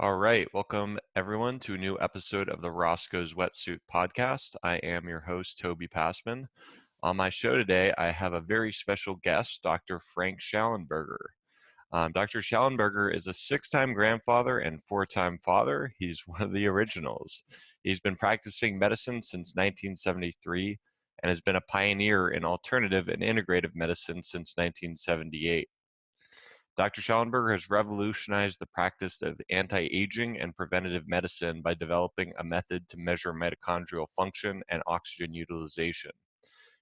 All right, welcome everyone to a new episode of the Roscoe's Wetsuit podcast. I am your host, Toby Passman. On my show today, I have a very special guest, Dr. Frank Shallenberger. Dr. Shallenberger is a six-time grandfather and four-time father. He's one of the originals. He's been practicing medicine since 1973 and has been a pioneer in alternative and integrative medicine since 1978. Dr. Schallenberger has revolutionized the practice of anti-aging and preventative medicine by developing a method to measure mitochondrial function and oxygen utilization.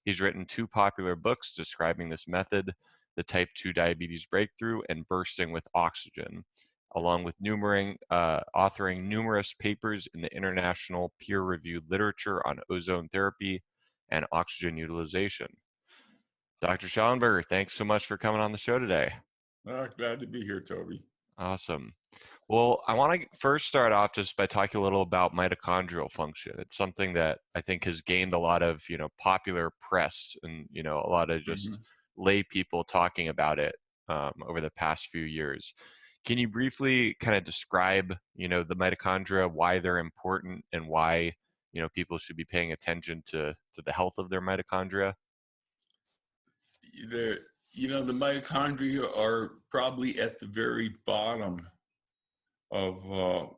He's written two popular books describing this method, The Type 2 Diabetes Breakthrough and Bursting with Oxygen, along with authoring numerous papers in the international peer-reviewed literature on ozone therapy and oxygen utilization. Dr. Schallenberger, thanks so much for coming on the show today. Glad to be here, Toby. Awesome. Well, I want to first start off just by talking a little about mitochondrial function. It's something that I think has gained a lot of, popular press and, a lot of just lay people talking about it over the past few years. Can you briefly kind of describe, the mitochondria, why they're important and why, people should be paying attention to the health of their mitochondria? The mitochondria are probably at the very bottom of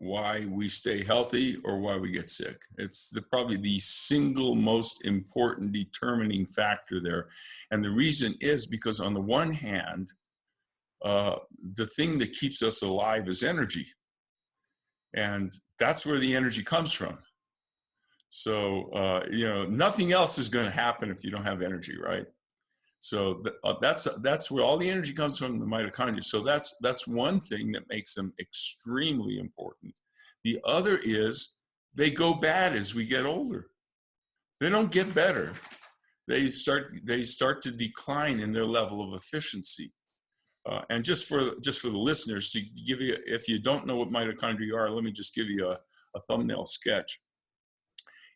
why we stay healthy or why we get sick. It's probably the single most important determining factor there. And the reason is because on the one hand, the thing that keeps us alive is energy. And that's where the energy comes from. So, nothing else is going to happen if you don't have energy, right? So that's where all the energy comes from, the mitochondria. So that's one thing that makes them extremely important. The other is they go bad as we get older. They don't get better. They start to decline in their level of efficiency. And just for the listeners, to give you, if you don't know what mitochondria are, let me just give you a thumbnail sketch.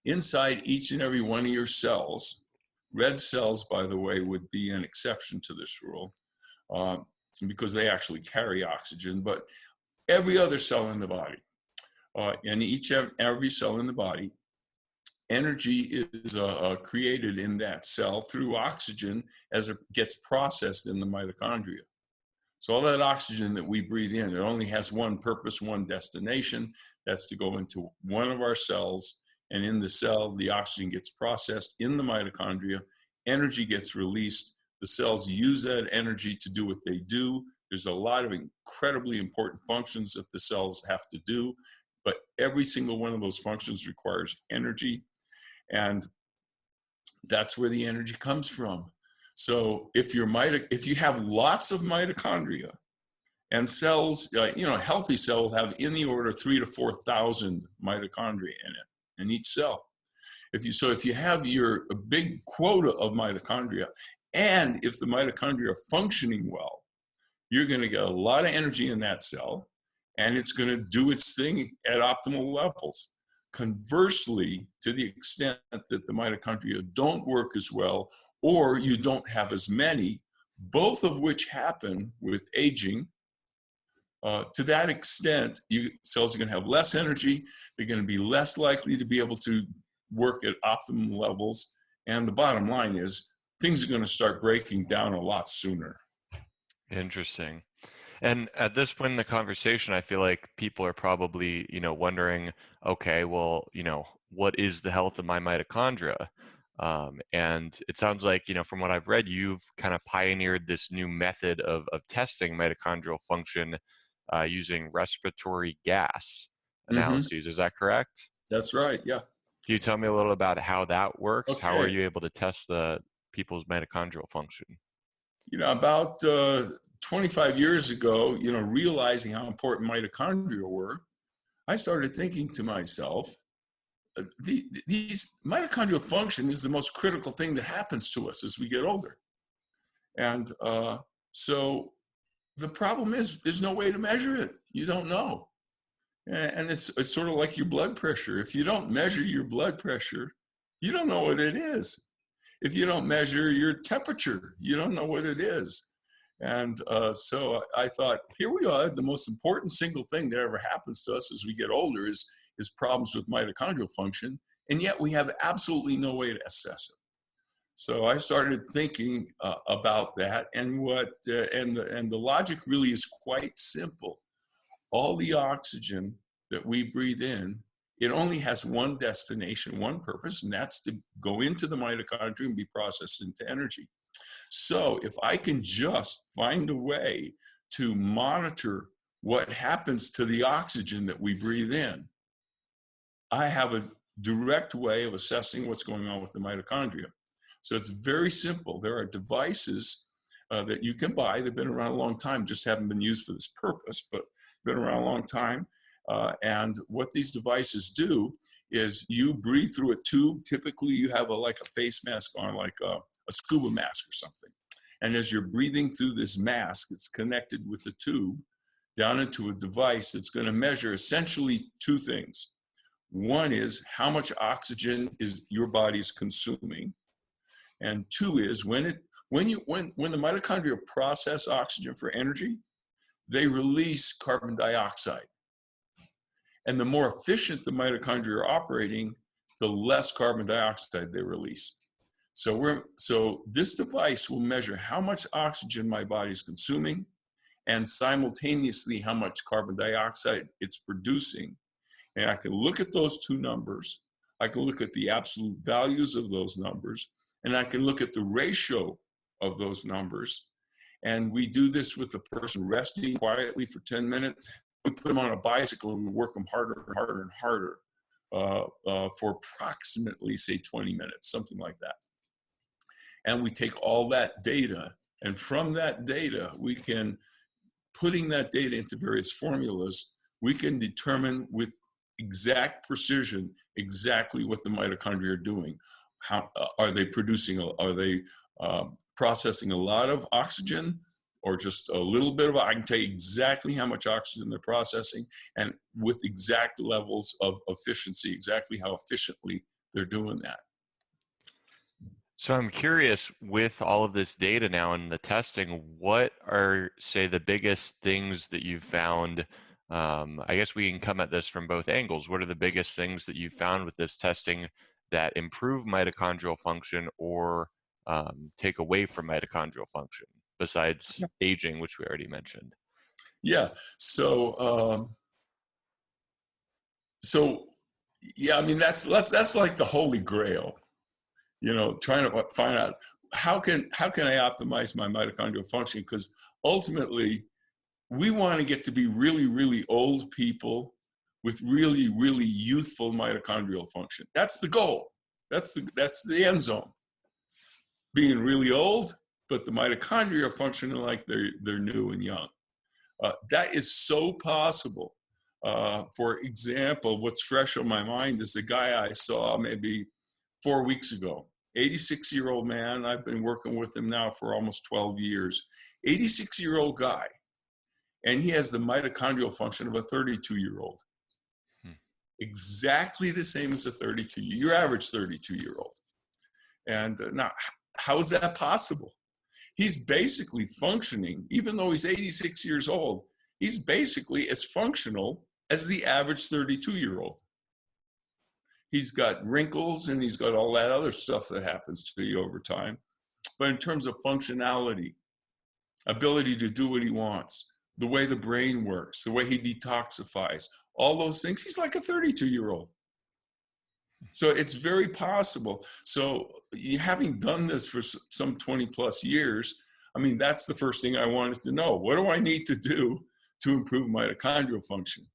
Inside each and every one of your cells, red cells, by the way, would be an exception to this rule because they actually carry oxygen. But every other cell in the body, and every cell in the body, energy is created in that cell through oxygen as it gets processed in the mitochondria. So all that oxygen that we breathe in, it only has one purpose, one destination. That's to go into one of our cells. And in the cell, the oxygen gets processed in the mitochondria, energy gets released, the cells use that energy to do what they do. There's a lot of incredibly important functions that the cells have to do, but every single one of those functions requires energy, and that's where the energy comes from. So if you have lots of mitochondria, and cells, a healthy cell will have in the order of 3,000 to 4,000 mitochondria in it. In each cell. If you have a big quota of mitochondria, and if the mitochondria are functioning well, you're going to get a lot of energy in that cell, and it's going to do its thing at optimal levels. Conversely, to the extent that the mitochondria don't work as well, or you don't have as many, both of which happen with aging, to that extent, cells are going to have less energy. They're going to be less likely to be able to work at optimum levels. And the bottom line is things are going to start breaking down a lot sooner. Interesting. And at this point in the conversation, I feel like people are probably, wondering, okay, well, what is the health of my mitochondria? And it sounds like, from what I've read, you've kind of pioneered this new method of testing mitochondrial function using respiratory gas analyses. Is that correct? That's right. Yeah. Can you tell me a little about how that works? Okay. How are you able to test the people's mitochondrial function? About 25 years ago, realizing how important mitochondria were, I started thinking to myself, these mitochondrial function is the most critical thing that happens to us as we get older. And so the problem is there's no way to measure it. You don't know. And it's sort of like your blood pressure. If you don't measure your blood pressure, you don't know what it is. If you don't measure your temperature, you don't know what it is. And so I thought, here we are. The most important single thing that ever happens to us as we get older is problems with mitochondrial function. And yet we have absolutely no way to assess it. So I started thinking about that, and the logic really is quite simple. All the oxygen that we breathe in, it only has one destination, one purpose, and that's to go into the mitochondria and be processed into energy. So if I can just find a way to monitor what happens to the oxygen that we breathe in, I have a direct way of assessing what's going on with the mitochondria. So it's very simple. There are devices that you can buy. They've been around a long time, just haven't been used for this purpose, but been around a long time. And what these devices do is you breathe through a tube. Typically, you have like a face mask on, like a scuba mask or something. And as you're breathing through this mask, it's connected with a tube down into a device that's going to measure essentially two things. One is how much oxygen is your body's consuming. And two is when the mitochondria process oxygen for energy, they release carbon dioxide. And the more efficient the mitochondria are operating, the less carbon dioxide they release. So this device will measure how much oxygen my body is consuming and simultaneously how much carbon dioxide it's producing. And I can look at those two numbers. I can look at the absolute values of those numbers, and I can look at the ratio of those numbers. And we do this with the person resting quietly for 10 minutes. We put them on a bicycle and we work them harder and harder and harder for approximately, say, 20 minutes, something like that. And we take all that data, and from that data, we can, putting that data into various formulas, we can determine with exact precision exactly what the mitochondria are doing. How are they producing? Are they processing a lot of oxygen or just a little bit of? I can tell you exactly how much oxygen they're processing, and with exact levels of efficiency, exactly how efficiently they're doing that. So I'm curious, with all of this data now and the testing, what are, say, the biggest things that you've found? I guess we can come at this from both angles. What are the biggest things that you've found with this testing that improve mitochondrial function or take away from mitochondrial function, besides aging, which we already mentioned? Yeah. So yeah, I mean, that's like the holy grail, you know, trying to find out how can I optimize my mitochondrial function? Because ultimately, we want to get to be really, really old people with really, really youthful mitochondrial function. That's the goal. That's the end zone. Being really old, but the mitochondria are functioning like they're new and young. That is so possible. For example, what's fresh on my mind is a guy I saw maybe 4 weeks ago. 86-year-old man. I've been working with him now for almost 12 years. 86-year-old guy. And he has the mitochondrial function of a 32-year-old. Exactly the same as a 32, your average 32-year-old. And now, how is that possible? He's basically functioning, even though he's 86 years old, he's basically as functional as the average 32-year-old. He's got wrinkles and he's got all that other stuff that happens to you over time. But in terms of functionality, ability to do what he wants, the way the brain works, the way he detoxifies, all those things, he's like a 32-year-old. So it's very possible. So having done this for some 20 plus years, I mean, that's the first thing I wanted to know. What do I need to do to improve mitochondrial function?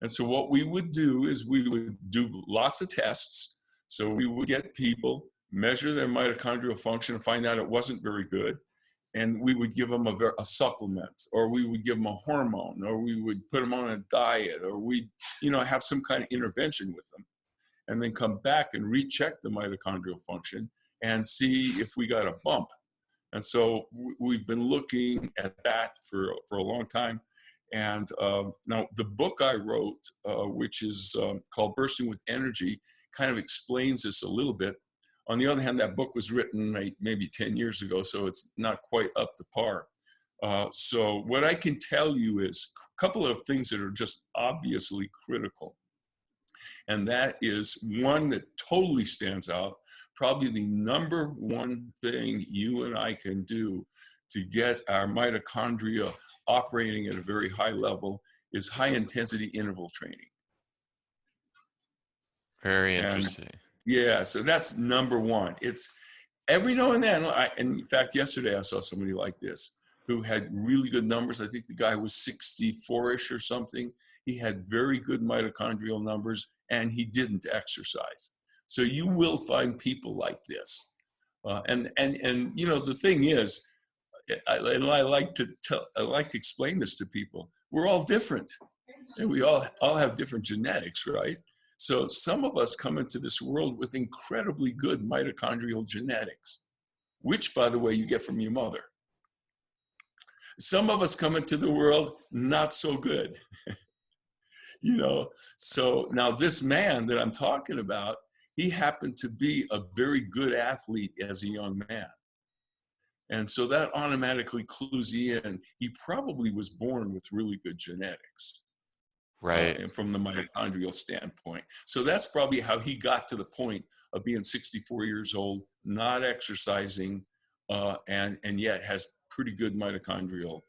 And so what we would do is we would do lots of tests. So we would get people, measure their mitochondrial function and find out it wasn't very good. And we would give them a supplement, or we would give them a hormone, or we would put them on a diet, or we, have some kind of intervention with them, and then come back and recheck the mitochondrial function and see if we got a bump. And so we've been looking at that for a long time. And now the book I wrote, which is called Bursting with Energy, kind of explains this a little bit. On the other hand, that book was written maybe 10 years ago, so it's not quite up to par. So what I can tell you is a couple of things that are just obviously critical. And that is one that totally stands out. Probably the number one thing you and I can do to get our mitochondria operating at a very high level is high intensity interval training. Very And interesting. yeah, so that's number one. It's every now and then, and in fact, yesterday I saw somebody like this who had really good numbers. I think the guy was 64-ish or something. He had very good mitochondrial numbers, and he didn't exercise. So you will find people like this. And you know, the thing is, I like to explain this to people. We're all different, and we all have different genetics, right? So some of us come into this world with incredibly good mitochondrial genetics, which, by the way, you get from your mother. Some of us come into the world not so good, you know. So now this man that I'm talking about, he happened to be a very good athlete as a young man. And so that automatically clues you in. He probably was born with really good genetics. Right. And from the mitochondrial standpoint. So that's probably how he got to the point of being 64 years old, not exercising, and yet has pretty good mitochondrial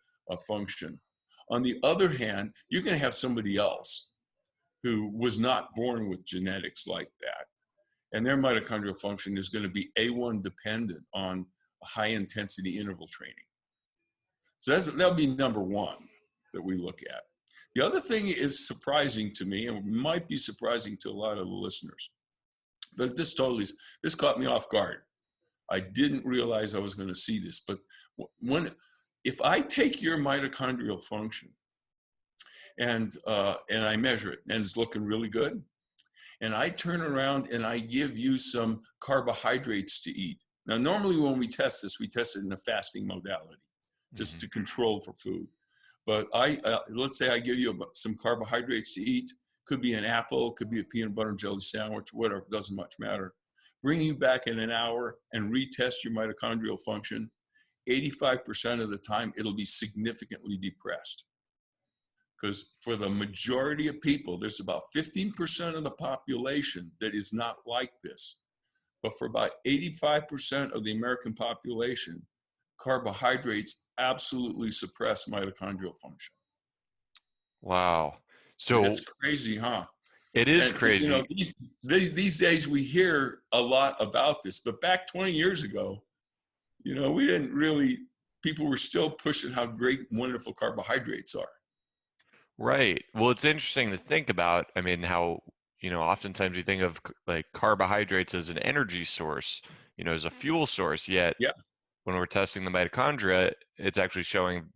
function. On the other hand, you're going to have somebody else who was not born with genetics like that, and their mitochondrial function is going to be A1 dependent on high intensity interval training. So that'll be number one that we look at. The other thing is surprising to me, and might be surprising to a lot of the listeners, but this caught me off guard. I didn't realize I was going to see this, but if I take your mitochondrial function and I measure it and it's looking really good, and I turn around and I give you some carbohydrates to eat. Now, normally when we test this, we test it in a fasting modality, just to control for food. But let's say I give you some carbohydrates to eat. Could be an apple, could be a peanut butter and jelly sandwich, whatever, doesn't much matter. Bring you back in an hour and retest your mitochondrial function. 85% of the time, it'll be significantly depressed. Because for the majority of people, there's about 15% of the population that is not like this. But for about 85% of the American population, carbohydrates absolutely suppress mitochondrial function. Wow. So It's crazy, huh? it is And you know, crazy. these days we hear a lot about this, but back 20 years ago, you know, we didn't really, people were still pushing how great, wonderful carbohydrates are. Right. Well, it's interesting to think about. I mean, how, oftentimes we think of like carbohydrates as an energy source, as a fuel source, yet Yeah. when we're testing the mitochondria, it's actually showing,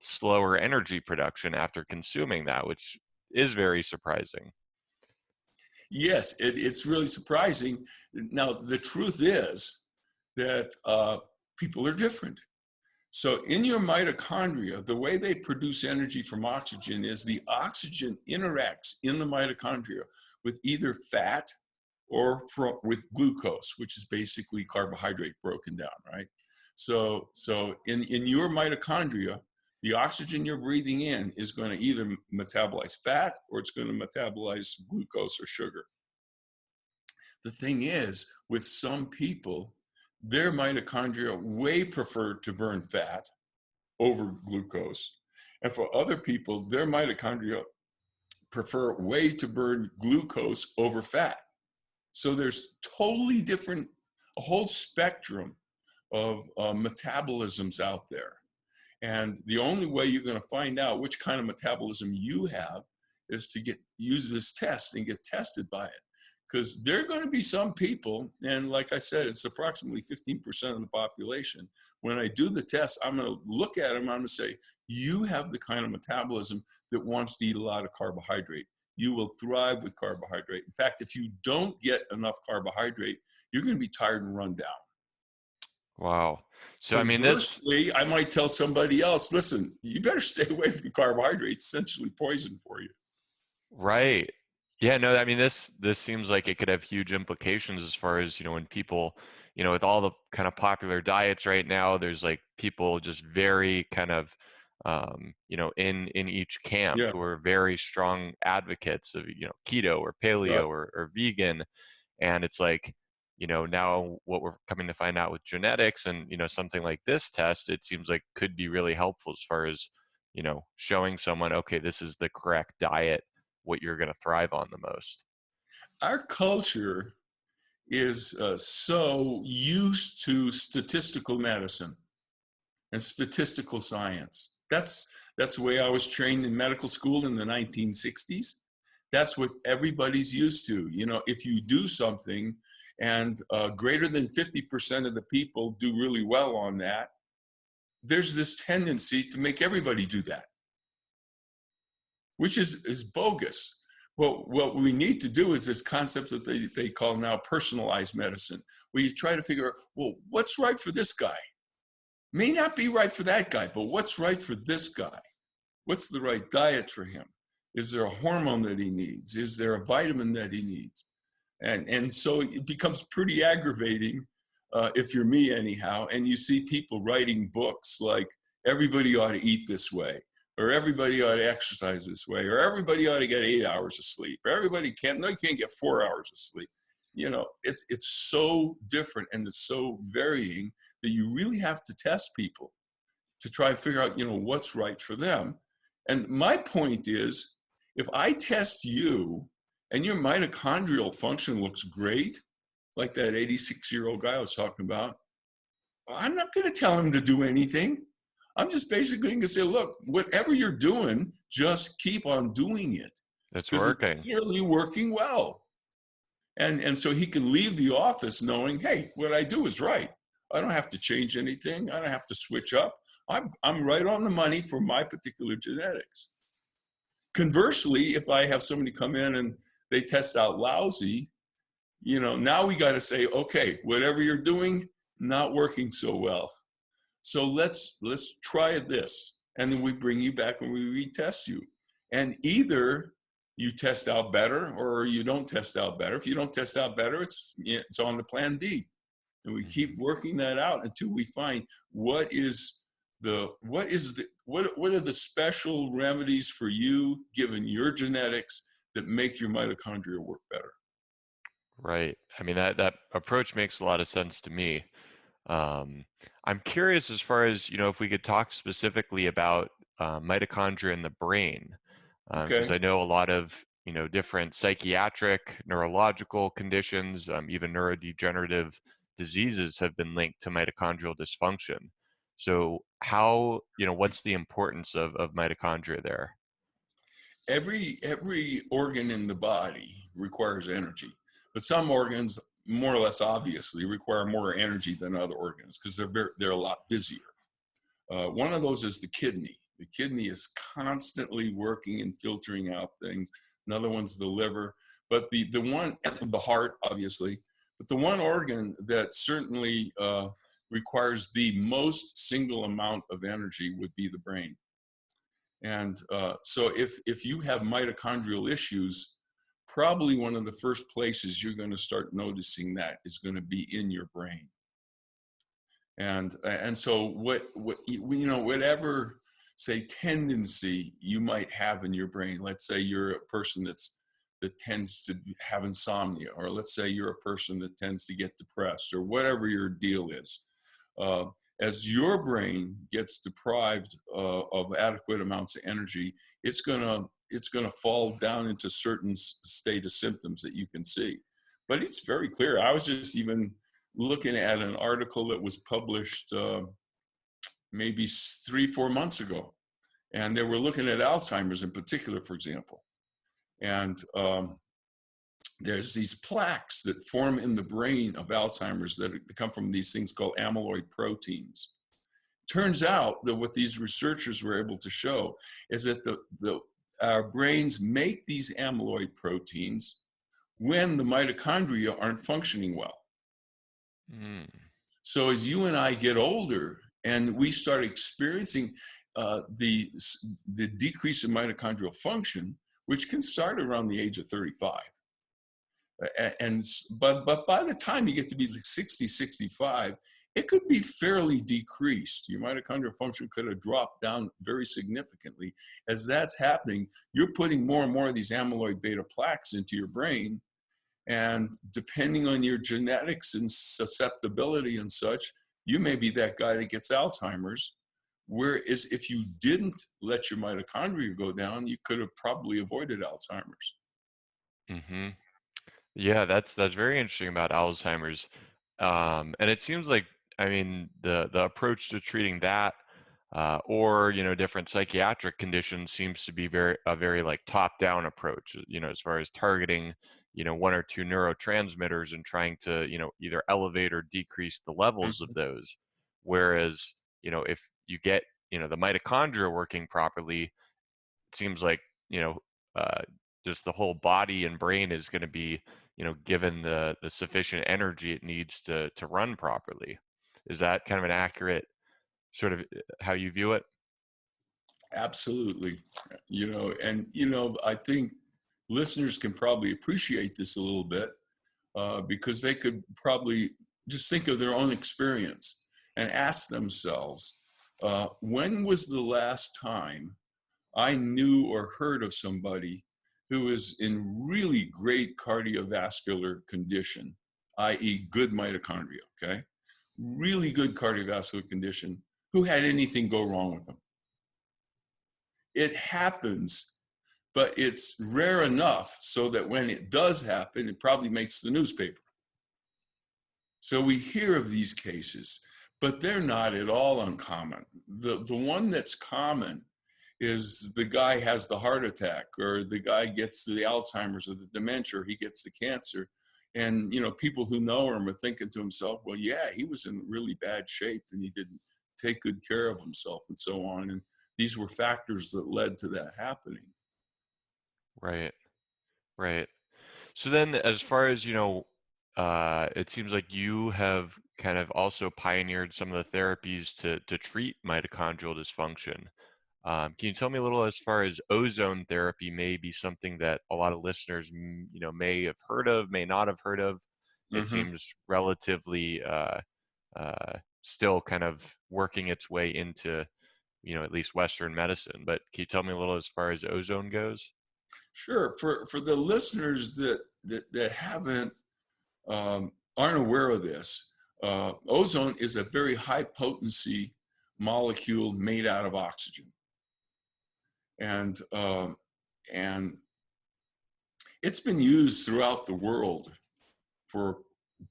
slower energy production after consuming that, which is very surprising. Yes, it's really surprising. Now, the truth is that people are different. So in your mitochondria, the way they produce energy from oxygen is the oxygen interacts in the mitochondria with either fat or with glucose, which is basically carbohydrate broken down, right? So in your mitochondria, the oxygen you're breathing in is going to either metabolize fat or it's going to metabolize glucose or sugar. The thing is, with some people, their mitochondria way prefer to burn fat over glucose. And for other people, their mitochondria prefer way to burn glucose over fat. So there's totally different, a whole spectrum of metabolisms out there. And the only way you're going to find out which kind of metabolism you have is to use this test and get tested by it. Because there are going to be some people, and like I said, it's approximately 15% of the population. When I do the test, I'm going to look at them, I'm going to say, you have the kind of metabolism that wants to eat a lot of carbohydrate. You will thrive with carbohydrate. In fact, if you don't get enough carbohydrate, you're going to be tired and run down. Wow. So, I mean, Conversely, I might tell somebody else, listen, you better stay away from carbohydrates, essentially poison for you. right. Yeah, no, I mean, this seems like it could have huge implications as far as, when people, with all the kind of popular diets right now, there's like people just very kind of, in each camp Yeah. who are very strong advocates of, keto or paleo Right. or vegan. And it's like, now what we're coming to find out with genetics and, something like this test, it seems like could be really helpful as far as, showing someone, okay, this is the correct diet, what you're going to thrive on the most. Our culture is so used to statistical medicine and statistical science. That's the way I was trained in medical school in the 1960s. That's what everybody's used to. If you do something and greater than 50% of the people do really well on that, there's this tendency to make everybody do that, which is bogus. Well, what we need to do is this concept that they call now personalized medicine, where you try to figure out, well, what's right for this guy? May not be right for that guy, but what's right for this guy? What's the right diet for him? Is there a hormone that he needs? Is there a vitamin that he needs? And so it becomes pretty aggravating, if you're me anyhow, and you see people writing books like everybody ought to eat this way, or everybody ought to exercise this way, or everybody ought to get 8 hours of sleep, or everybody can't get 4 hours of sleep. It's so different and it's so varying that you really have to test people to try and figure out, what's right for them. And my point is, if I test you and your mitochondrial function looks great, like that 86-year-old guy I was talking about, I'm not going to tell him to do anything. I'm just basically going to say, look, whatever you're doing, just keep on doing it. That's Because it's working. clearly working well. And so he can leave the office knowing, hey, what I do is right. I don't have to change anything. I don't have to switch up. I'm right on the money for my particular genetics. Conversely, if I have somebody come in and they test out lousy, now we got to say, okay, whatever you're doing, not working so well. So let's try this. And then we bring you back and we retest you. And either you test out better or you don't test out better. If you don't test out better, it's on to plan B. And we keep working that out until we find what are the special remedies for you, given your genetics, that make your mitochondria work better. Right. I mean, that approach makes a lot of sense to me. I'm curious as far as, if we could talk specifically about mitochondria in the brain, because Okay. I know a lot of, different psychiatric, neurological conditions, even neurodegenerative diseases have been linked to mitochondrial dysfunction. So what's the importance of mitochondria there? Every organ in the body requires energy, but some organs, more or less obviously, require more energy than other organs because they're a lot busier. One of those is the kidney. The kidney is constantly working and filtering out things. Another one's the liver, but the heart, obviously. But the one organ that certainly requires the most single amount of energy would be the brain. And so if you have mitochondrial issues, probably one of the first places you're going to start noticing that is going to be in your brain. And so whatever, say, tendency you might have in your brain, let's say you're a person that tends to have insomnia, or let's say you're a person that tends to get depressed, or whatever your deal is. As your brain gets deprived of adequate amounts of energy, it's gonna fall down into certain state of symptoms that you can see. But it's very clear. I was just even looking at an article that was published maybe 3-4 months ago, and they were looking at Alzheimer's in particular, for example. And there's these plaques that form in the brain of Alzheimer's that come from these things called amyloid proteins. Turns out that what these researchers were able to show is that our brains make these amyloid proteins when the mitochondria aren't functioning well. Mm. So as you and I get older and we start experiencing the decrease in mitochondrial function, which can start around the age of 35. But by the time you get to be like 60, 65, it could be fairly decreased. Your mitochondrial function could have dropped down very significantly. As that's happening, you're putting more and more of these amyloid beta plaques into your brain. And depending on your genetics and susceptibility and such, you may be that guy that gets Alzheimer's. Whereas if you didn't let your mitochondria go down, you could have probably avoided Alzheimer's. Mm-hmm. Yeah, that's very interesting about Alzheimer's. And it seems like, I mean, the approach to treating that, or different psychiatric conditions seems to be very like top-down approach. As far as targeting, one or two neurotransmitters and trying to, either elevate or decrease the levels of Mhm. those. Whereas, if you get, the mitochondria working properly, it seems like you know uh, just the whole body and brain is going to be given the sufficient energy it needs to run properly. Is that kind of an accurate sort of how you view it? Absolutely. I think listeners can probably appreciate this a little bit because they could probably just think of their own experience and ask themselves, when was the last time I knew or heard of somebody who was in really great cardiovascular condition, i.e., good mitochondria, okay? Really good cardiovascular condition, who had anything go wrong with them? It happens, but it's rare enough so that when it does happen, it probably makes the newspaper. So we hear of these cases, but they're not at all uncommon. The one that's common is the guy has the heart attack, or the guy gets the Alzheimer's or the dementia, or he gets the cancer. And people who know him are thinking to himself, well, yeah, he was in really bad shape and he didn't take good care of himself and so on. And these were factors that led to that happening. Right, right. So then, as far as it seems like you have kind of also pioneered some of the therapies to treat mitochondrial dysfunction. Can you tell me a little as far as ozone therapy may be something that a lot of listeners, may have heard of, may not have heard of? It Mm-hmm. seems relatively still kind of working its way into, at least Western medicine. But can you tell me a little as far as ozone goes? Sure. For the listeners that haven't aren't aware of this, ozone is a very high potency molecule made out of oxygen, and and it's been used throughout the world for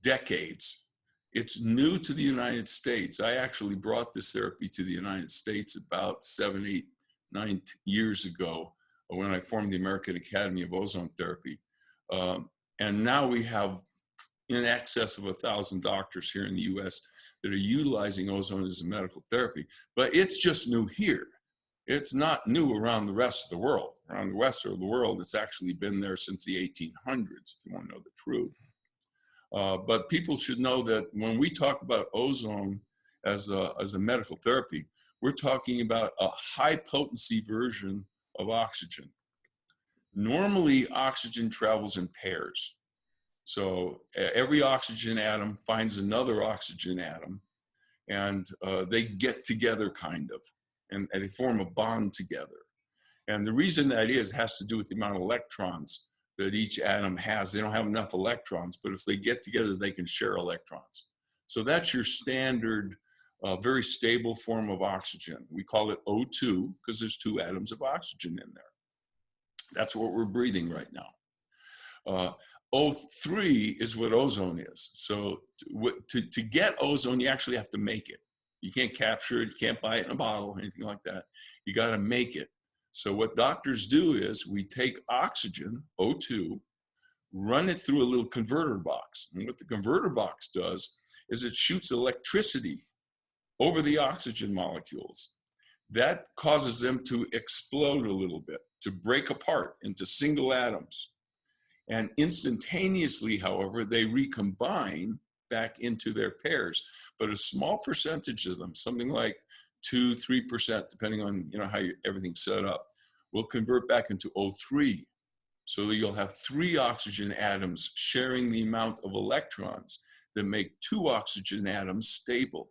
decades. It's new to the United States. I actually brought this therapy to the United States about 7, 8, 9 years ago when I formed the American Academy of Ozone Therapy. And now we have in excess of 1,000 doctors here in the US that are utilizing ozone as a medical therapy. But it's just new here. It's not new around the rest of the world. Around the rest of the world, it's actually been there since the 1800s, if you want to know the truth. But people should know that when we talk about ozone as a medical therapy, we're talking about a high potency version of oxygen. Normally, oxygen travels in pairs. So every oxygen atom finds another oxygen atom, and they get together kind of, and they form a bond together. And the reason that has to do with the amount of electrons that each atom has. They don't have enough electrons, but if they get together, they can share electrons. So that's your standard, very stable form of oxygen. We call it O2 because there's 2 atoms of oxygen in there. That's what we're breathing right now. O3 is what ozone is. So to get ozone, you actually have to make it. You can't capture it, you can't buy it in a bottle or anything like that. You got to make it. So what doctors do is we take oxygen, O2, run it through a little converter box. And what the converter box does is it shoots electricity over the oxygen molecules. That causes them to explode a little bit, to break apart into single atoms. And instantaneously, however, they recombine back into their pairs. But a small percentage of them, something like 2-3%, depending on how everything's set up, will convert back into O3. So that you'll have 3 oxygen atoms sharing the amount of electrons that make 2 oxygen atoms stable.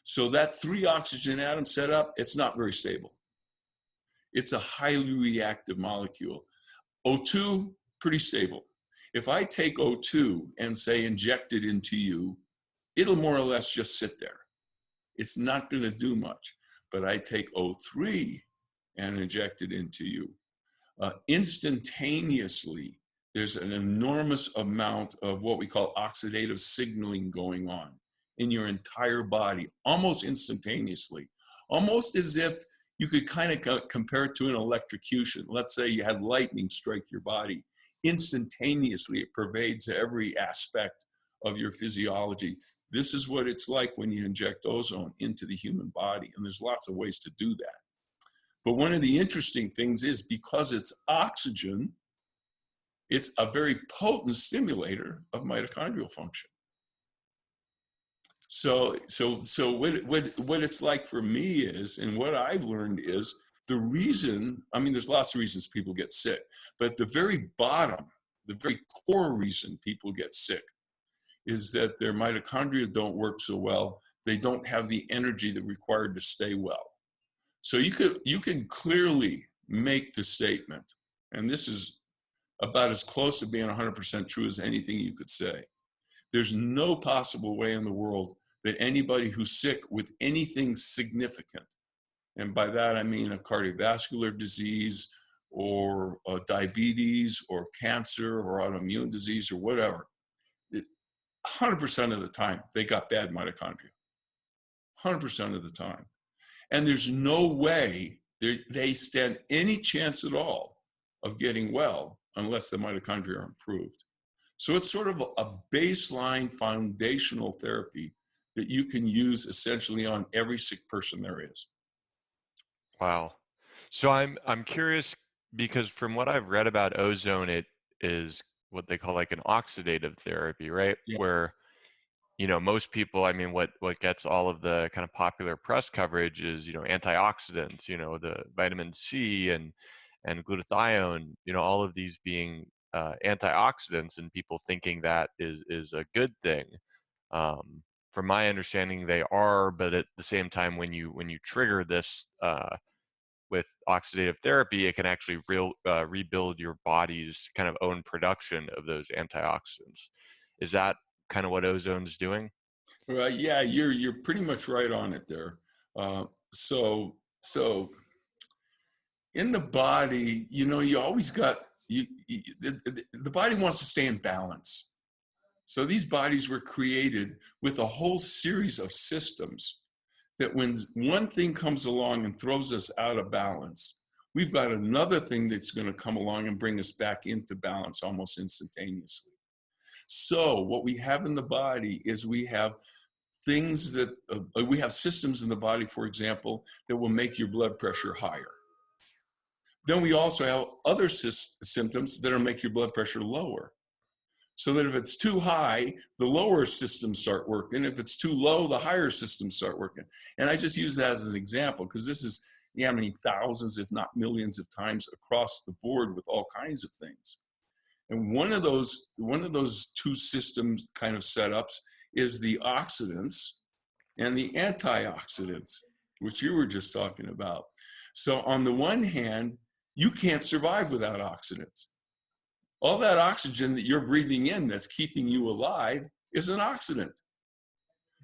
So that 3 oxygen atom setup, it's not very stable. It's a highly reactive molecule. O2, pretty stable. If I take O2 and say inject it into you, it'll more or less just sit there. It's not going to do much. But I take O3 and inject it into you. Instantaneously, there's an enormous amount of what we call oxidative signaling going on in your entire body, almost instantaneously, almost as if you could kind of compare it to an electrocution. Let's say you had lightning strike your body. Instantaneously, it pervades every aspect of your physiology. This is what it's like when you inject ozone into the human body, and there's lots of ways to do that. But one of the interesting things is because it's oxygen, it's a very potent stimulator of mitochondrial function. So what it's like for me is, and what I've learned is, the reason, I mean, there's lots of reasons people get sick, but at the very bottom, the very core reason people get sick is that their mitochondria don't work so well. They don't have the energy that's required to stay well. So you can clearly make the statement, and this is about as close to being 100% true as anything you could say. There's no possible way in the world that anybody who's sick with anything significant, and by that I mean a cardiovascular disease or diabetes or cancer or autoimmune disease or whatever, 100% of the time they got bad mitochondria. 100% of the time. And there's no way they stand any chance at all of getting well unless the mitochondria are improved. So it's sort of a baseline foundational therapy that you can use essentially on every sick person there is. Wow. So I'm curious because from what I've read about ozone, it is what they call like an oxidative therapy, right? Yeah. Where, you know, most people, I mean, what gets all of the kind of popular press coverage is, you know, antioxidants, you know, the vitamin C and glutathione, you know, all of these being antioxidants, and people thinking that is a good thing. From my understanding, they are, but at the same time, when you trigger this with oxidative therapy, it can actually rebuild your body's kind of own production of those antioxidants. Is that kind of what ozone's doing? Well, yeah, you're pretty much right on it there. So in the body, you know, you always got the body wants to stay in balance. So these bodies were created with a whole series of systems that when one thing comes along and throws us out of balance, we've got another thing that's going to come along and bring us back into balance almost instantaneously. So what we have in the body is we have things that we have systems in the body, for example, that will make your blood pressure higher. Then we also have other symptoms that will make your blood pressure lower. So that if it's too high, the lower systems start working. If it's too low, the higher systems start working. And I just use that as an example because this is, I mean, thousands, if not millions of times across the board with all kinds of things. And one of those two systems kind of setups is the oxidants and the antioxidants, which you were just talking about. So on the one hand, you can't survive without oxidants. All that oxygen that you're breathing in that's keeping you alive is an oxidant.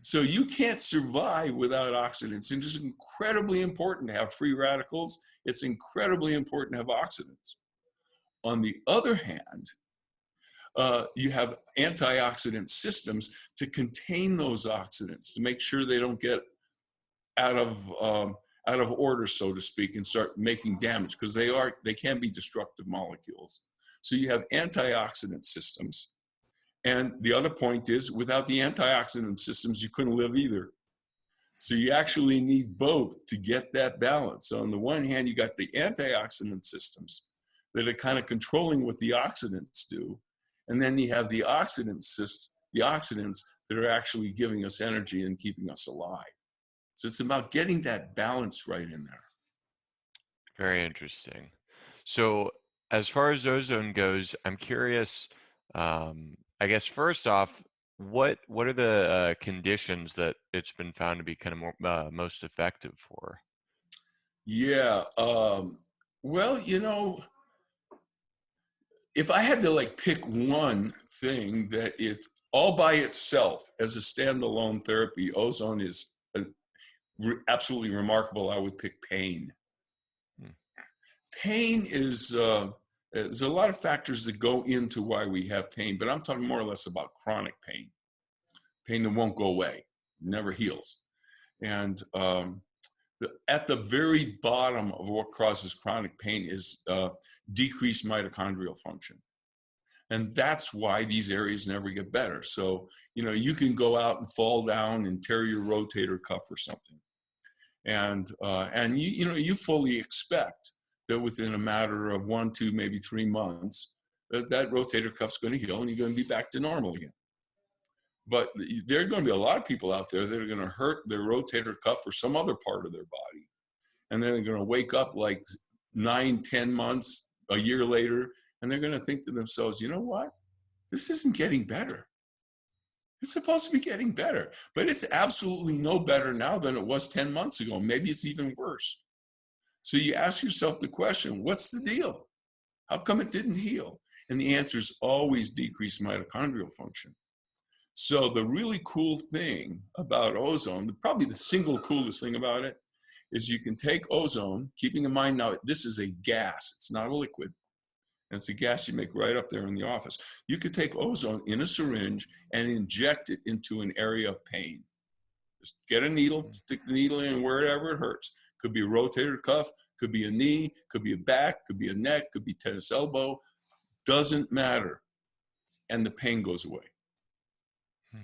So you can't survive without oxidants. And it's incredibly important to have free radicals. It's incredibly important to have oxidants. On the other hand, you have antioxidant systems to contain those oxidants, to make sure they don't get out of order, so to speak, and start making damage, because they can be destructive molecules. So you have antioxidant systems. And the other point is, without the antioxidant systems, you couldn't live either. So you actually need both to get that balance. So on the one hand, you got the antioxidant systems that are kind of controlling what the oxidants do. And then you have the oxidants that are actually giving us energy and keeping us alive. So it's about getting that balance right in there. Very interesting. So as far as ozone goes, I'm curious. I guess first off, what are the conditions that it's been found to be kind of most effective for? Yeah. Well, if I had to like pick one thing that it all by itself as a standalone therapy, ozone is absolutely remarkable. I would pick pain. Hmm. Pain is there's a lot of factors that go into why we have pain, but I'm talking more or less about chronic pain, pain that won't go away, never heals. And at the very bottom of what causes chronic pain is decreased mitochondrial function. And that's why these areas never get better. So, you can go out and fall down and tear your rotator cuff or something. And you fully expect that within a matter of 1, 2, maybe 3 months, that rotator cuff's going to heal and you're going to be back to normal again. But there are going to be a lot of people out there that are going to hurt their rotator cuff or some other part of their body. And then they're going to wake up like 9, 10 months, a year later, and they're going to think to themselves, you know what? This isn't getting better. It's supposed to be getting better, but it's absolutely no better now than it was 10 months ago. Maybe it's even worse. So you ask yourself the question, what's the deal? How come it didn't heal? And the answer is always decreased mitochondrial function. So the really cool thing about ozone, probably the single coolest thing about it, is you can take ozone, keeping in mind now this is a gas, it's not a liquid. And it's a gas you make right up there in the office. You could take ozone in a syringe and inject it into an area of pain. Just get a needle, stick the needle in wherever it hurts. Could be a rotator cuff, could be a knee, could be a back, could be a neck, could be tennis elbow. Doesn't matter. And the pain goes away. Hmm.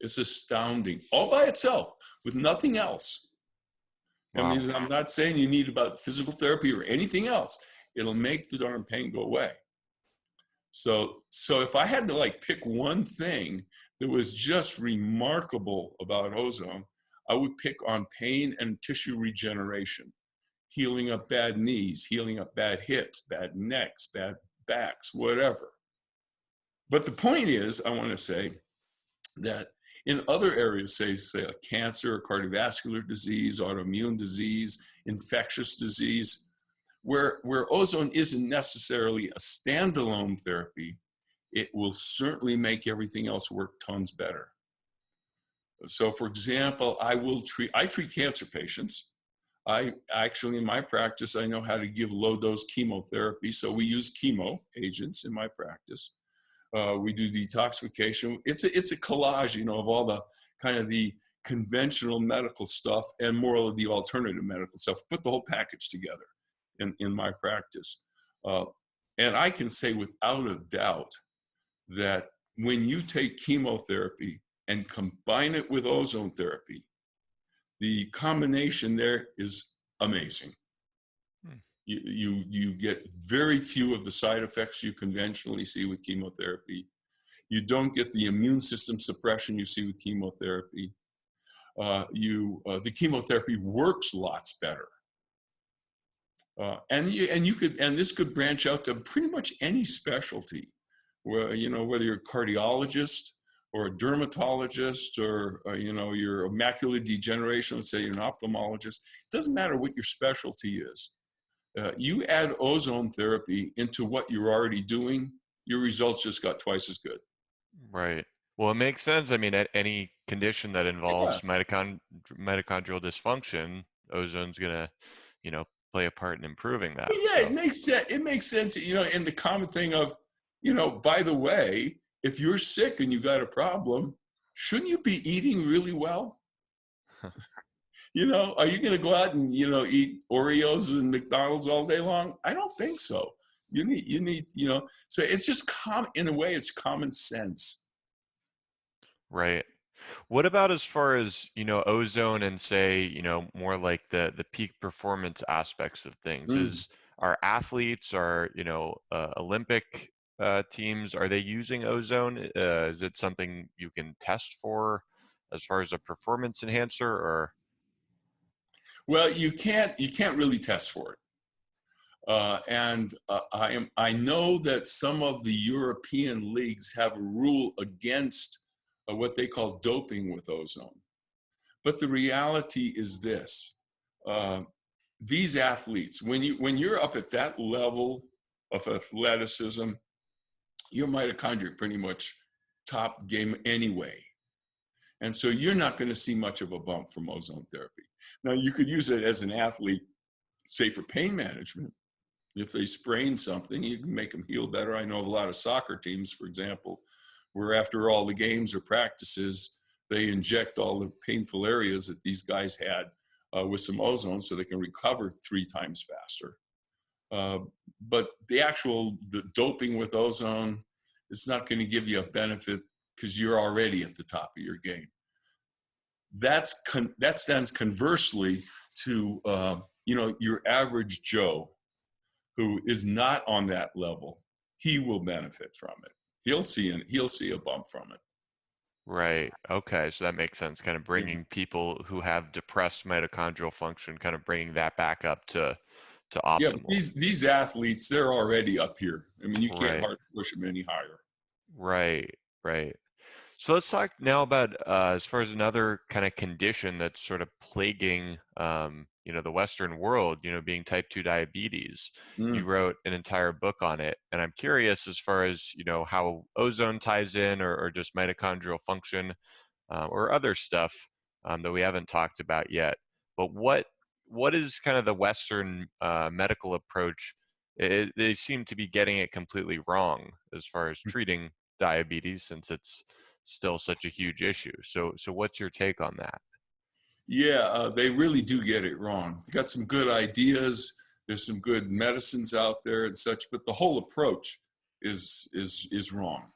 It's astounding, all by itself, with nothing else. I Wow. mean, I'm not saying you need about physical therapy or anything else. It'll make the darn pain go away. So if I had to like pick one thing that was just remarkable about ozone, I would pick on pain and tissue regeneration, healing up bad knees, healing up bad hips, bad necks, bad backs, whatever. But the point is, I want to say that in other areas, say like cancer, cardiovascular disease, autoimmune disease, infectious disease, where ozone isn't necessarily a standalone therapy, it will certainly make everything else work tons better. So for example, I treat cancer patients. I actually, in my practice, I know how to give low dose chemotherapy. So we use chemo agents in my practice. We do detoxification. It's a collage, of all the kind of the conventional medical stuff and more of the alternative medical stuff. Put the whole package together in my practice. And I can say without a doubt that when you take chemotherapy and combine it with ozone therapy, the combination there is amazing. Hmm. You get very few of the side effects you conventionally see with chemotherapy. You don't get the immune system suppression you see with chemotherapy. The chemotherapy works lots better. And this could branch out to pretty much any specialty, where whether you're a cardiologist or a dermatologist or you're a macular degeneration, let's say you're an ophthalmologist. It doesn't matter what your specialty is. You add ozone therapy into what you're already doing, your results just got twice as good. Right. Well, it makes sense. I mean, at any condition that Yeah, involves mitochondrial dysfunction, ozone's gonna, play a part in improving that. yeah, it So, makes sense. It makes sense, and the common thing of, by the way, if you're sick and you got a problem, shouldn't you be eating really well? Are you going to go out and eat Oreos and McDonald's all day long? I don't think so. You need. So it's just in a way, it's common sense. right. What about as far as, ozone and say, more like the peak performance aspects of things? Mm. Are athletes, are, Olympic teams, are they using ozone? Is it something you can test for as far as a performance enhancer or? Well, you can't really test for it. I know that some of the European leagues have a rule against what they call doping with ozone. But the reality is this: uh, these athletes, when you're up at that level of athleticism, your mitochondria pretty much top game anyway. And so you're not going to see much of a bump from ozone therapy. Now, you could use it as an athlete, say for pain management. If they sprain something, you can make them heal better. I know of a lot of soccer teams, for example, where after all the games or practices, they inject all the painful areas that these guys had with some ozone so they can recover 3 times faster. But the doping with ozone is not going to give you a benefit because you're already at the top of your game. That stands conversely to your average Joe who is not on that level. He will benefit from it. He'll see a bump from it. Right. Okay. So that makes sense. Kind of Yeah. bringing people who have depressed mitochondrial function, kind of bringing that back up to Yeah, but optimal. these athletes, they're already up here. I mean, you can't Right. hardly push them any higher. Right. Right. So let's talk now about as far as another kind of condition that's sort of plaguing, the Western world, being type 2 diabetes. You Mm. wrote an entire book on it, and I'm curious as far as, how ozone ties in or just mitochondrial function or other stuff that we haven't talked about yet. But what is kind of the Western medical approach? They seem to be getting it completely wrong as far as treating diabetes, since it's still such a huge issue. So what's your take on that? Yeah, they really do get it wrong. They got some good ideas. There's some good medicines out there and such, but the whole approach is wrong.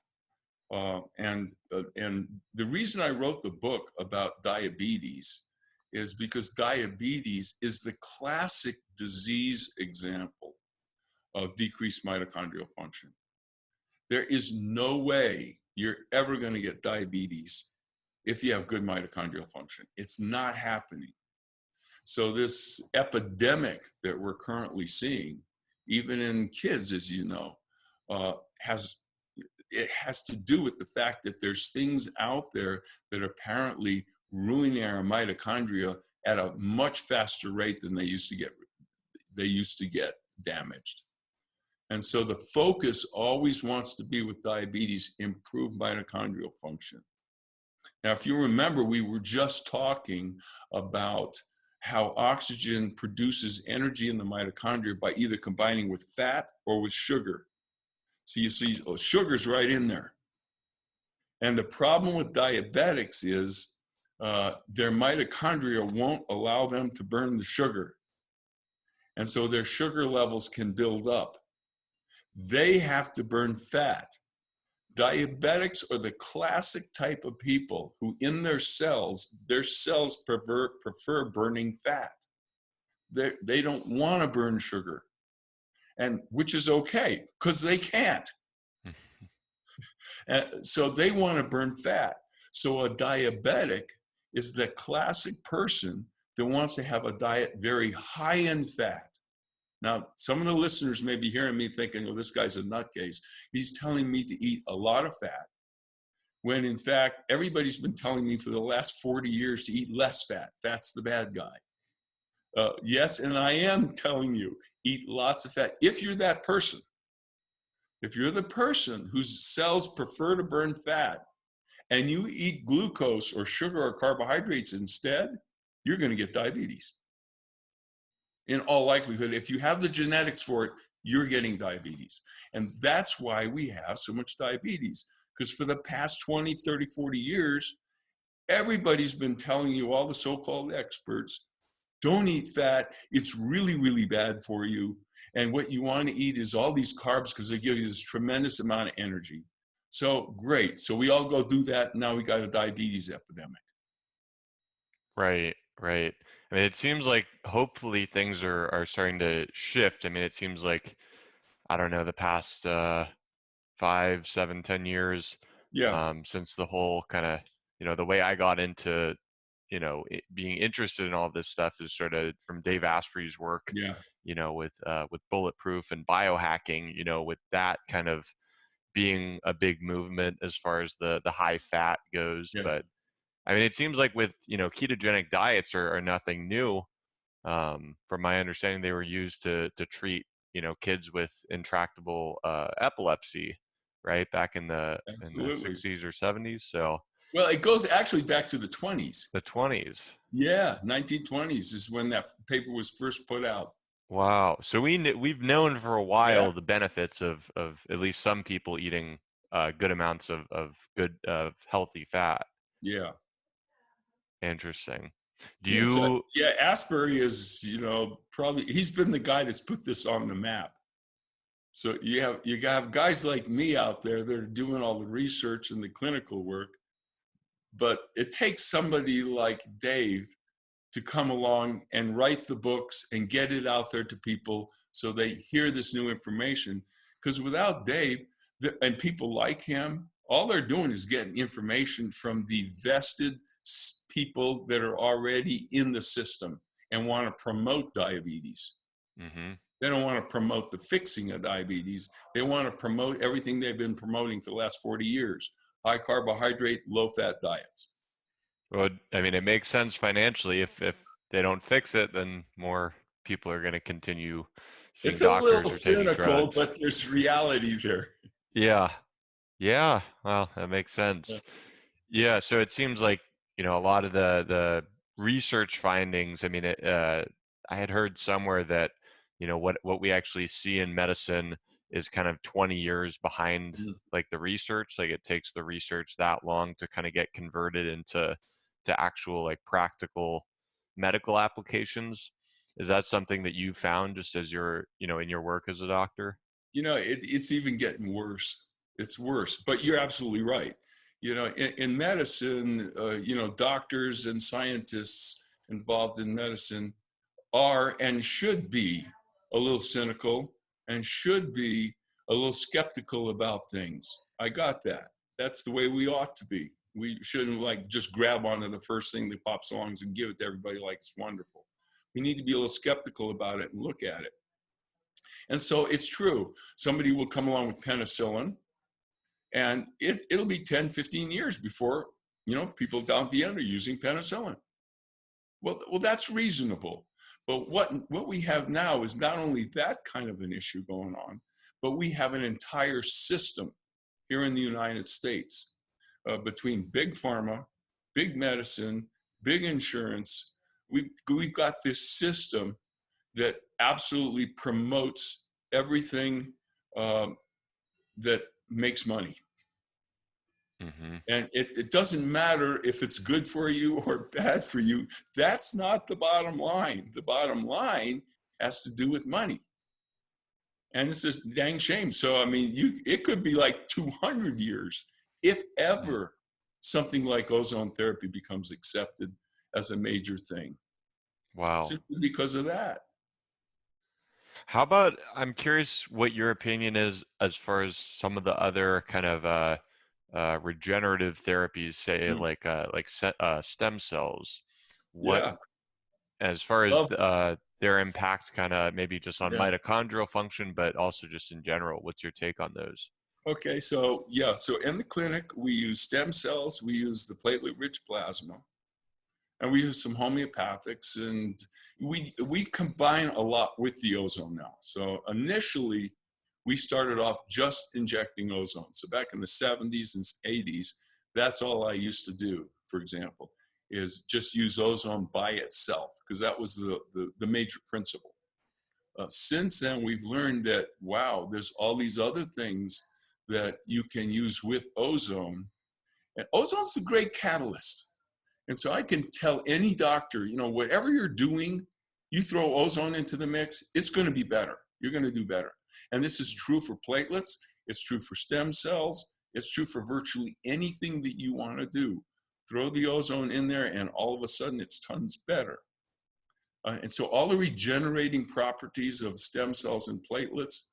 And the reason I wrote the book about diabetes is because diabetes is the classic disease example of decreased mitochondrial function. There is no way you're ever going to get diabetes if you have good mitochondrial function. It's not happening. So this epidemic that we're currently seeing, even in kids, as you know, has to do with the fact that there's things out there that are apparently ruining our mitochondria at a much faster rate than they used to get damaged. And so the focus always wants to be with diabetes, improve mitochondrial function. Now, if you remember, we were just talking about how oxygen produces energy in the mitochondria by either combining with fat or with sugar. So you see, sugar's right in there. And the problem with diabetics is their mitochondria won't allow them to burn the sugar. And so their sugar levels can build up. They have to burn fat. Diabetics are the classic type of people who in their cells prefer burning fat. They don't want to burn sugar, and which is okay because they can't. So they want to burn fat. So a diabetic is the classic person that wants to have a diet very high in fat. Now, some of the listeners may be hearing me thinking, oh, this guy's a nutcase. He's telling me to eat a lot of fat, when in fact, everybody's been telling me for the last 40 years to eat less fat. Fat's the bad guy. Yes, and I am telling you, eat lots of fat. If you're that person, if you're the person whose cells prefer to burn fat and you eat glucose or sugar or carbohydrates instead, you're going to get diabetes. In all likelihood, if you have the genetics for it, you're getting diabetes. And that's why we have so much diabetes. Because for the past 20, 30, 40 years, everybody's been telling you, all the so-called experts, don't eat fat. It's really, really bad for you. And what you want to eat is all these carbs because they give you this tremendous amount of energy. So great. So we all go do that. Now we got a diabetes epidemic. Right, right. I mean, it seems like hopefully things are starting to shift. I mean, it seems like, I don't know, the past 5, 7, 10 years Yeah. since the whole kind of, the way I got into being interested in all this stuff is sort of from Dave Asprey's work, Yeah, with bulletproof and biohacking, with that kind of being a big movement as far as the high fat goes. yeah. But I mean, it seems like with, ketogenic diets are nothing new. From my understanding, they were used to treat, kids with intractable epilepsy, right, back in the Absolutely. 60s or 70s. So Well, it goes actually back to the 20s. the 20s. Yeah, 1920s is when that paper was first put out. Wow. So we've known for a Yeah, while the benefits of at least some people eating good amounts of good healthy fat. yeah, Interesting. Do yeah. So you? yeah, Asbury is, probably he's been the guy that's put this on the map. So you have guys like me out there that are doing all the research and the clinical work, but it takes somebody like Dave to come along and write the books and get it out there to people so they hear this new information. Because without Dave and people like him, all they're doing is getting information from the vested people that are already in the system and want to promote diabetes. Hmm. They don't want to promote the fixing of diabetes. They want to promote everything they've been promoting for the last 40 years: high carbohydrate, low fat diets. Well, I mean, it makes sense financially. If they don't fix it, then more people are going to continue seeing It's a little doctors or taking cynical, drugs. but there's reality there. Yeah. Yeah. Well, that makes Yeah. sense. Yeah, so it seems like, a lot of the research findings, I mean, I had heard somewhere that, what we actually see in medicine is kind of 20 years behind Mm. like the research. Like it takes the research that long to kind of get converted into actual like practical medical applications. Is that something that you found just as in your work as a doctor? It's even getting worse. It's worse, but you're absolutely right. In medicine, doctors and scientists involved in medicine are and should be a little cynical and should be a little skeptical about things. I got that. That's the way we ought to be. We shouldn't like just grab onto the first thing that pops along and give it to everybody like it's wonderful. We need to be a little skeptical about it and look at it. And so it's true. Somebody will come along with penicillin and it'll be 10, 15 years before, people down at the end are using penicillin. Well, that's reasonable. But what we have now is not only that kind of an issue going on, but we have an entire system here in the United States between big pharma, big medicine, big insurance. We've got this system that absolutely promotes everything um, that makes money. Hmm. And it doesn't matter if it's good for you or bad for you. That's not the bottom line. The bottom line has to do with money. And it's a dang shame. So, I mean, it could be like 200 years, if ever something like ozone therapy becomes accepted as a major thing, Wow. simply because of that. How about, I'm curious what your opinion is as far as some of the other kind of regenerative therapies, say Mm. like stem cells. What, Yeah. as far as Well, their impact, kind of maybe just on yeah. mitochondrial function, but also just in general. What's your take on those? Okay. So, yeah. So, in the clinic, we use stem cells, we use the platelet rich plasma, and we use some homeopathics, and we combine a lot with the ozone now. So initially we started off just injecting ozone. So back in the 70s and 80s, that's all I used to do, for example, is just use ozone by itself, because that was the major principle. Since then we've learned that, wow, there's all these other things that you can use with ozone, and ozone's a great catalyst. And so I can tell any doctor, whatever you're doing, you throw ozone into the mix, it's going to be better. You're going to do better. And this is true for platelets. It's true for stem cells. It's true for virtually anything that you want to do. Throw the ozone in there, and all of a sudden it's tons better. And so all the regenerating properties of stem cells and platelets,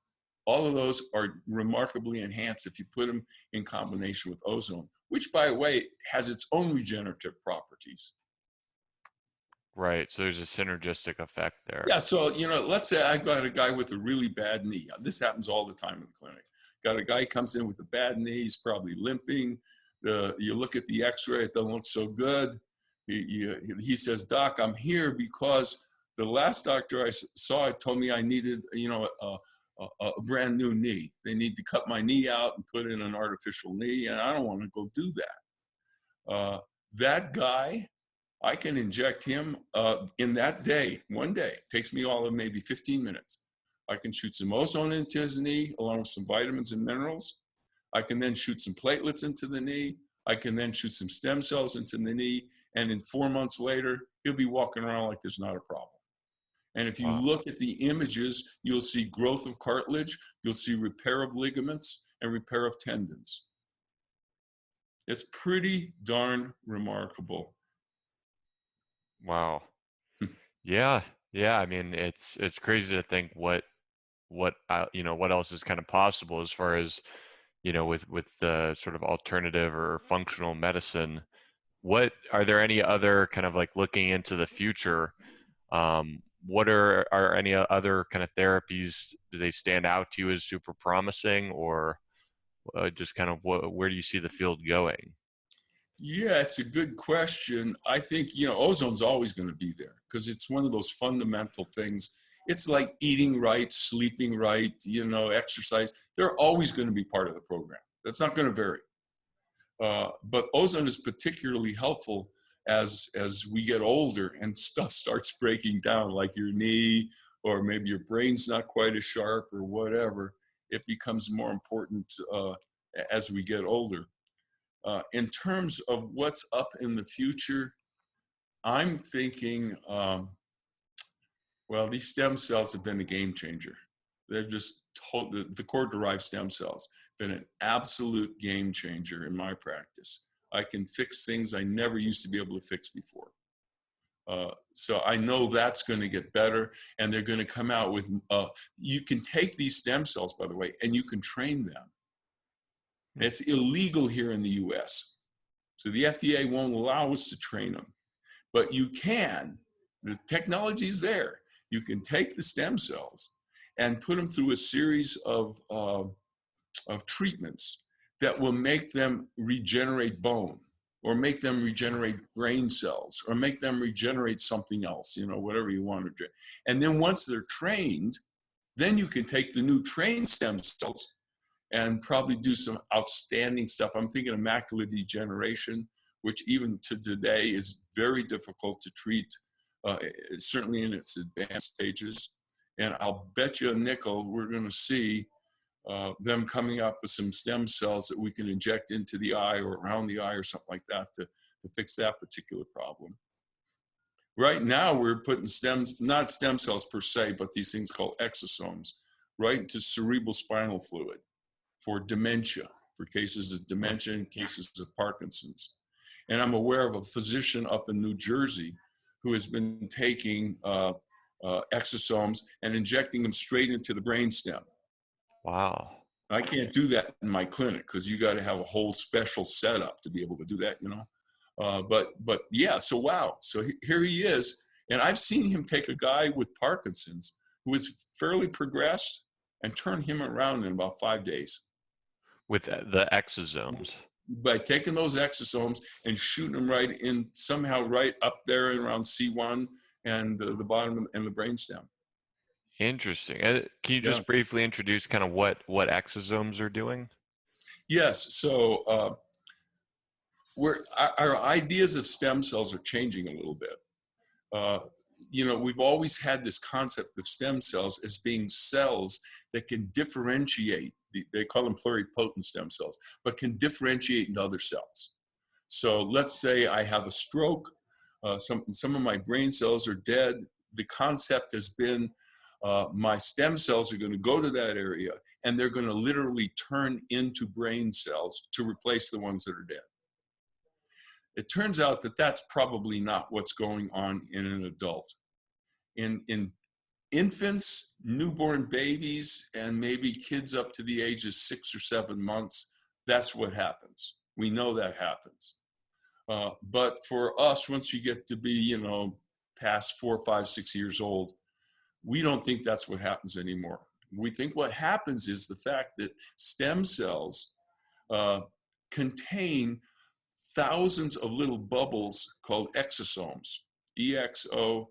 all of those are remarkably enhanced if you put them in combination with ozone, which, by the way, has its own regenerative properties. Right. So there's a synergistic effect there. Yeah, so, let's say I got a guy with a really bad knee. This happens all the time in the clinic. Got a guy comes in with a bad knee, he's probably limping. You look at the x-ray, it doesn't look so good. He says, "Doc, I'm here because the last doctor I saw told me I needed, a brand new knee. They need to cut my knee out and put in an artificial knee, and I don't want to go do that." That guy, I can inject him in that day, one day. It takes me all of maybe 15 minutes. I can shoot some ozone into his knee along with some vitamins and minerals. I can then shoot some platelets into the knee. I can then shoot some stem cells into the knee. And in 4 months later, he'll be walking around like there's not a problem. And if you Wow. look at the images, you'll see growth of cartilage, you'll see repair of ligaments and repair of tendons. It's pretty darn remarkable. Wow. Yeah. Yeah. I mean, it's crazy to think what else is kind of possible as far as, with the sort of alternative or functional medicine. What are there any other kind of like looking into the future? What are any other kind of therapies? Do they stand out to you as super promising, or just kind of where do you see the field going? Yeah, it's a good question. I think, ozone's always going to be there because it's one of those fundamental things. It's like eating right, sleeping right, exercise. They're always going to be part of the program. That's not going to vary. But ozone is particularly helpful as we get older and stuff starts breaking down, like your knee, or maybe your brain's not quite as sharp or whatever. It becomes more important as we get older. In terms of what's up in the future, I'm thinking, well, these stem cells have been a game changer. They've just the core-derived stem cells been an absolute game changer in my practice. I can fix things I never used to be able to fix before. So I know that's going to get better, and they're going to come out with, you can take these stem cells, by the way, and you can train them. Hmm. It's illegal here in the US. So the FDA won't allow us to train them. But you can, the technology's there. You can take the stem cells and put them through a series of treatments that will make them regenerate bone, or make them regenerate brain cells, or make them regenerate something else, whatever you want to do. And then once they're trained, then you can take the new trained stem cells and probably do some outstanding stuff. I'm thinking of macular degeneration, which even to today is very difficult to treat, certainly in its advanced stages. And I'll bet you a nickel we're going to see them coming up with some stem cells that we can inject into the eye or around the eye or something like that to fix that particular problem. Right now, we're putting not stem cells per se, but these things called exosomes, right into cerebral spinal fluid for dementia, for cases of dementia and cases of Parkinson's. And I'm aware of a physician up in New Jersey who has been taking exosomes and injecting them straight into the brainstem. Wow. I can't do that in my clinic because you got to have a whole special setup to be able to do that, But yeah, so wow. So here he is. And I've seen him take a guy with Parkinson's who is fairly progressed and turn him around in about 5 days. With the exosomes. By taking those exosomes and shooting them right in, somehow right up there around C1 and the bottom and the brainstem. Interesting. Can you Yeah. just briefly introduce kind of what exosomes are doing? Yes. So our ideas of stem cells are changing a little bit. We've always had this concept of stem cells as being cells that can differentiate. They call them pluripotent stem cells, but can differentiate into other cells. So let's say I have a stroke. Some of my brain cells are dead. The concept has been my stem cells are going to go to that area, and they're going to literally turn into brain cells to replace the ones that are dead. It turns out that that's probably not what's going on in an adult. In infants, newborn babies, and maybe kids up to the age of 6 or 7 months, that's what happens. We know that happens. But for us, once you get to be, past 4, 5, 6 years old. We don't think that's what happens anymore. We think what happens is the fact that stem cells contain thousands of little bubbles called exosomes, EXOSOMES.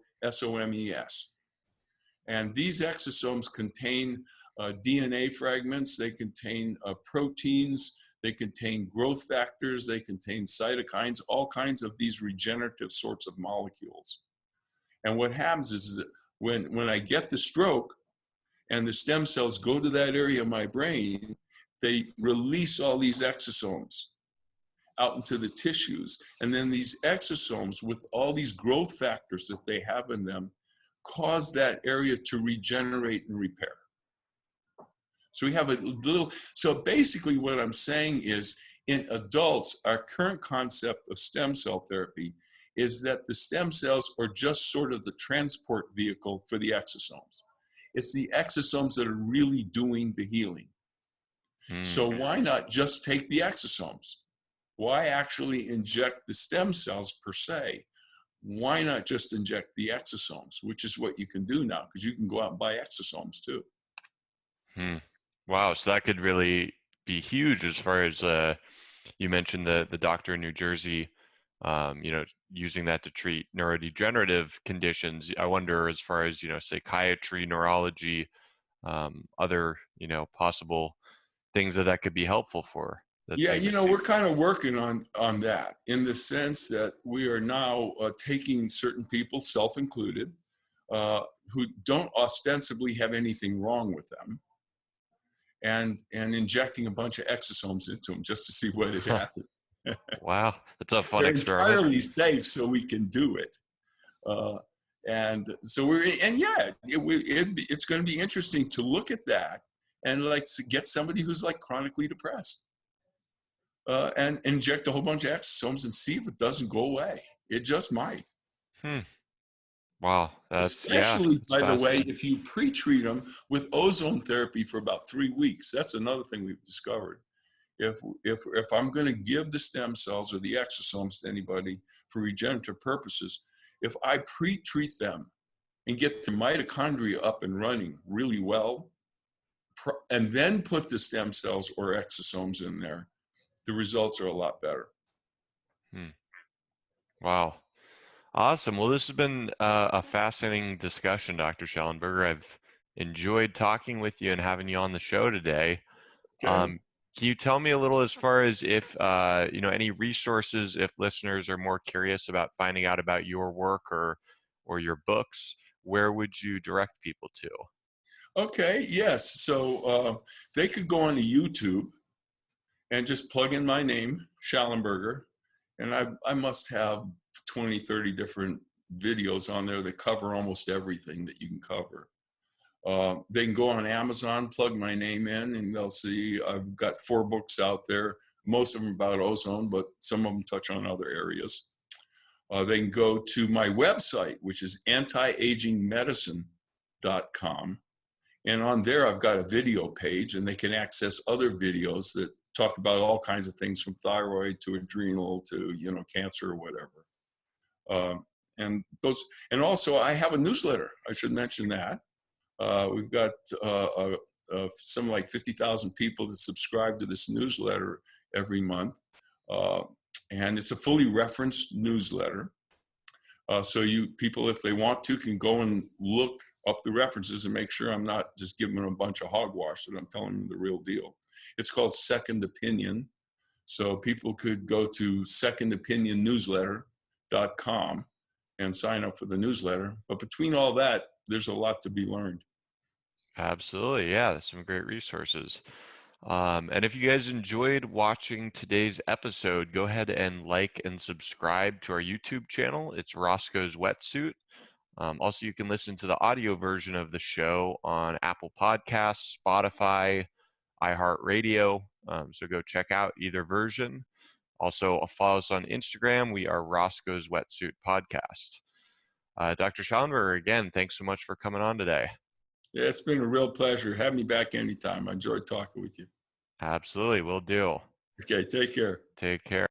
And these exosomes contain DNA fragments, they contain proteins, they contain growth factors, they contain cytokines, all kinds of these regenerative sorts of molecules. And what happens is that when I get the stroke and the stem cells go to that area of my brain, they release all these exosomes out into the tissues. And then these exosomes, with all these growth factors that they have in them, cause that area to regenerate and repair. So we have a little, so basically what I'm saying is, in adults, our current concept of stem cell therapy is that the stem cells are just sort of the transport vehicle for the exosomes. It's the exosomes that are really doing the healing. So why not just take the exosomes? Why actually inject the stem cells per se? Why not just inject the exosomes, which is what you can do now, because you can go out and buy exosomes too. Wow, so that could really be huge as far as you mentioned the doctor in New Jersey, using that to treat neurodegenerative conditions. I wonder, as far as psychiatry, neurology, other possible things that could be helpful for. Yeah, we're kind of working on that, in the sense that we are now taking certain people, self included, who don't ostensibly have anything wrong with them, and injecting a bunch of exosomes into them just to see what it happens. Wow, that's a fun They're experiment. entirely safe, so we can do it. And so it's going to be interesting to look at that and to get somebody who's chronically depressed and inject a whole bunch of exosomes and see if it doesn't go away. It just might. Wow, Especially, by the way, if you pre-treat them with ozone therapy for about 3 weeks. That's another thing we've discovered. If I'm going to give the stem cells or the exosomes to anybody for regenerative purposes, if I pre-treat them and get the mitochondria up and running really well, and then put the stem cells or exosomes in there, the results are a lot better. Wow. Awesome. Well, this has been a fascinating discussion, Dr. Shallenberger. I've enjoyed talking with you and having you on the show today. Okay. Can you tell me a little, as far as if, any resources, if listeners are more curious about finding out about your work or your books, where would you direct people to? Okay, yes. So they could go on to YouTube and just plug in my name, Shallenberger, and I must have 20, 30 different videos on there that cover almost everything that you can cover. They can go on Amazon, plug my name in, and they'll see I've got 4 books out there, most of them about ozone, but some of them touch on other areas. They can go to my website, which is antiagingmedicine.com. And on there, I've got a video page, and they can access other videos that talk about all kinds of things, from thyroid to adrenal to, cancer or whatever. And also I have a newsletter. I should mention that. We've got some 50,000 people that subscribe to this newsletter every month. And it's a fully referenced newsletter. So people, if they want to, can go and look up the references and make sure I'm not just giving them a bunch of hogwash, that I'm telling them the real deal. It's called Second Opinion. So people could go to secondopinionnewsletter.com and sign up for the newsletter. But between all that, there's a lot to be learned. Absolutely. Yeah, that's some great resources. And if you guys enjoyed watching today's episode, go ahead and like and subscribe to our YouTube channel. It's Roscoe's Wetsuit. Also, you can listen to the audio version of the show on Apple Podcasts, Spotify, iHeartRadio. So go check out either version. Also, follow us on Instagram. We are Roscoe's Wetsuit Podcast. Dr. Schallenberger, again, thanks so much for coming on today. Yeah, it's been a real pleasure. Have me back anytime. I enjoyed talking with you. Absolutely. Will do. Okay, take care. Take care.